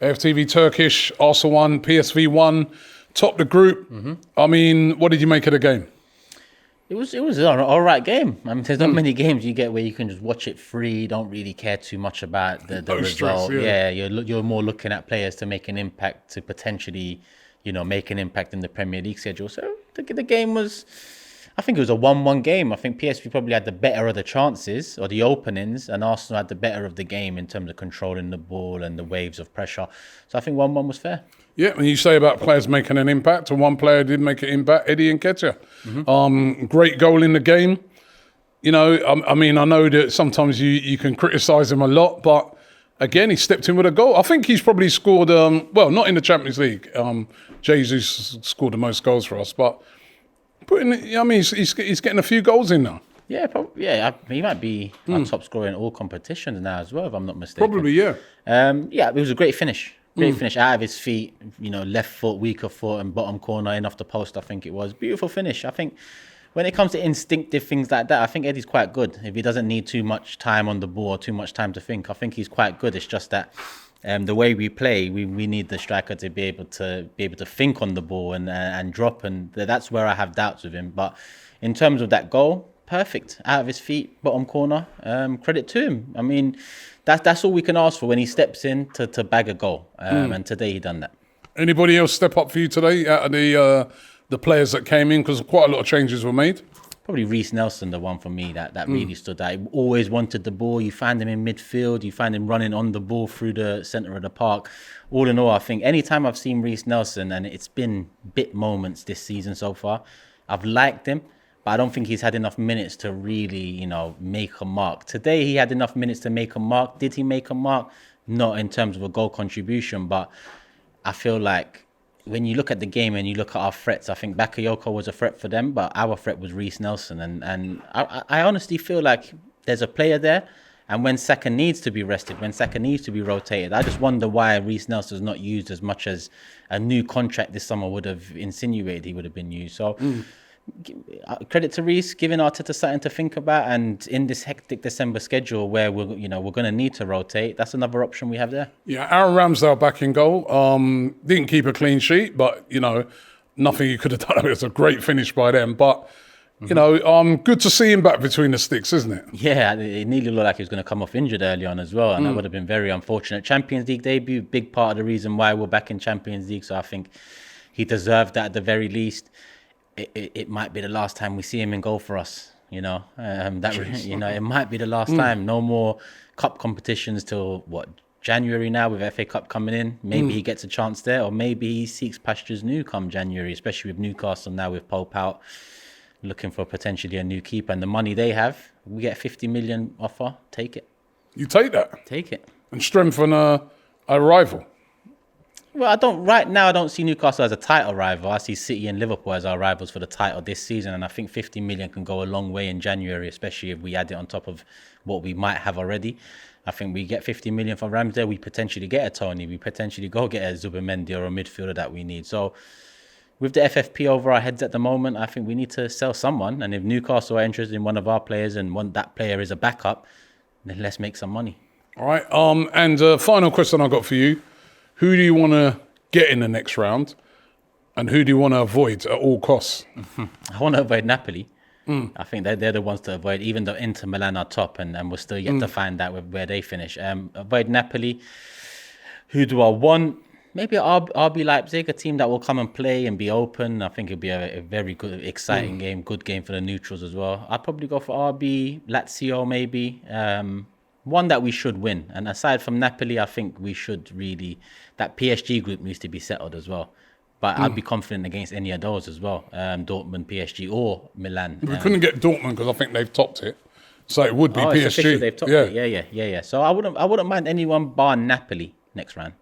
AFTV Turkish, Arsenal won, PSV won, topped the group. I mean, what did you make of the game? It was an all right game. I mean, there's not many games you get where you can just watch it free, don't really care too much about the No stress, result. yeah. You're more looking at players to make an impact, to potentially, make an impact in the Premier League schedule. So the game was, I think it was a 1-1 game. I think PSV probably had the better of the chances or the openings, and Arsenal had the better of the game in terms of controlling the ball and the waves of pressure. So I think 1-1 was fair. Yeah, and you say about players making an impact, and one player did make an impact, Eddie Nketiah. Great goal in the game. I mean, I know that sometimes you can criticise him a lot, but again, he stepped in with a goal. I think he's probably scored, not in the Champions League. Jesus scored the most goals for us, but he's getting a few goals in now. Yeah, he might be our top scorer in all competitions now as well, if I'm not mistaken. Probably, yeah. It was a great finish. Great finish out of his feet, left foot, weaker foot, and bottom corner in off the post, I think it was. Beautiful finish. I think when it comes to instinctive things like that, I think Eddie's quite good. If he doesn't need too much time on the ball, too much time to think, I think he's quite good. It's just that the way we play, we need the striker to be able to think on the ball and drop, and that's where I have doubts with him. But in terms of that goal, perfect. Out of his feet, bottom corner. Credit to him. I mean, that's all we can ask for when he steps in to bag a goal. And today he done that. Anybody else step up for you today out of the players that came in? Because quite a lot of changes were made. Probably Reece Nelson, the one for me that really stood out. He always wanted the ball. You find him in midfield. You find him running on the ball through the centre of the park. All in all, I think anytime I've seen Reece Nelson, and it's been bit moments this season so far, I've liked him. But I don't think he's had enough minutes to really, make a mark. Today, he had enough minutes to make a mark. Did he make a mark? Not in terms of a goal contribution, but I feel like when you look at the game and you look at our threats, I think Bakayoko was a threat for them, but our threat was Reece Nelson. And I honestly feel like there's a player there, and when Saka needs to be rested, when Saka needs to be rotated, I just wonder why Reece Nelson is not used as much as a new contract this summer would have insinuated he would have been used. So... Credit to Reece, giving Arteta something to think about, and in this hectic December schedule where we're going to need to rotate, that's another option we have there. Yeah, Aaron Ramsdale back in goal. Didn't keep a clean sheet, but nothing you could have done. It was a great finish by them, but good to see him back between the sticks, isn't it? Yeah, it nearly looked like he was going to come off injured early on as well, and that would have been very unfortunate. Champions League debut, big part of the reason why we're back in Champions League, so I think he deserved that at the very least. It might be the last time we see him in goal for us, it might be the last time. No more cup competitions till January now, with FA Cup coming in. Maybe he gets a chance there, or maybe he seeks pastures new come January, especially with Newcastle now with Pope out, looking for potentially a new keeper, and the money they have. We get a 50 million offer, take it. You take that? Take it. And strengthen a rival. Well, I don't see Newcastle as a title rival. I see City and Liverpool as our rivals for the title this season, and I think 50 million can go a long way in January, especially if we add it on top of what we might have already. I think we get 50 million from Ramsdale, we potentially get a Tony, we potentially go get a Zubimendi or a midfielder that we need. So with the FFP over our heads at the moment, I think we need to sell someone, and if Newcastle are interested in one of our players and that player is a backup, then let's make some money. All right, and final question I've got for you. Who do you want to get in the next round, and who do you want to avoid at all costs? I want to avoid Napoli. I think they're the ones to avoid, even though Inter Milan are top, and we're still yet to find out where they finish. Avoid Napoli. Who do I want? Maybe RB Leipzig, a team that will come and play and be open. I think it'll be a very good, exciting game, good game for the neutrals as well. I'd probably go for RB, Lazio maybe. One that we should win. And aside from Napoli, I think we should really... That PSG group needs to be settled as well. But I'd be confident against any of those as well. Dortmund, PSG, or Milan. We couldn't get Dortmund because I think they've topped it. So it would be PSG. They've topped it. Yeah. So I wouldn't mind anyone bar Napoli next round.